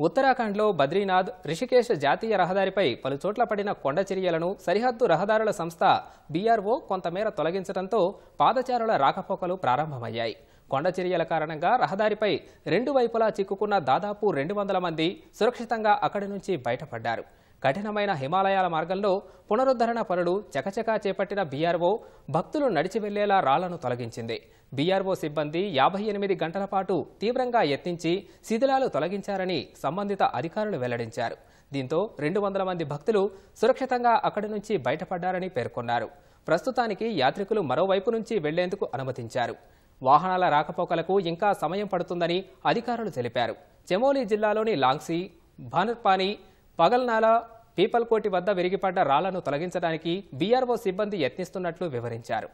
ఉత్తరాఖండ్లో బద్రీనాథ్ రిషికేశ్ జాతీయ రహదారిపై పలుచోట్ల పడిన కొండ చర్యలను సరిహద్దు రహదారుల సంస్థ బీఆర్ఓ కొంతమేర తొలగించడంతో పాదచారుల రాకపోకలు ప్రారంభమయ్యాయి. కొండ చర్యల కారణంగా రహదారిపై రెండు వైపులా చిక్కుకున్న దాదాపు 200 మంది సురక్షితంగా అక్కడి నుంచి బయటపడ్డారు. కఠినమైన హిమాలయాల మార్గంలో పునరుద్ధరణ పనులు చకచకా చేపట్టిన బీఆర్ఓ భక్తులు నడిచి వెళ్లేలా రాళ్లను తొలగించింది. బీఆర్ఓ సిబ్బంది 58 గంటల పాటు తీవ్రంగా యత్నించి శిథిలాలు తొలగించారని సంబంధిత అధికారులు వెల్లడించారు. దీంతో 200 మంది భక్తులు సురక్షితంగా అక్కడి నుంచి బయటపడ్డారని పేర్కొన్నారు. ప్రస్తుతానికి యాత్రికులు మరోవైపు నుంచి వెళ్లేందుకు అనుమతించారు. వాహనాల రాకపోకలకు ఇంకా సమయం పడుతుందని అధికారులు తెలిపారు. చమోలి జిల్లాలోని లాంగ్సీ, భానుర్పాని, పగల్నాలా, పీపల్కోటి వద్ద విరిగిపడ్డ రాళ్లను తొలగించడానికి బీఆర్ఓ సిబ్బంది యత్నిస్తున్నట్లు వివరించారు.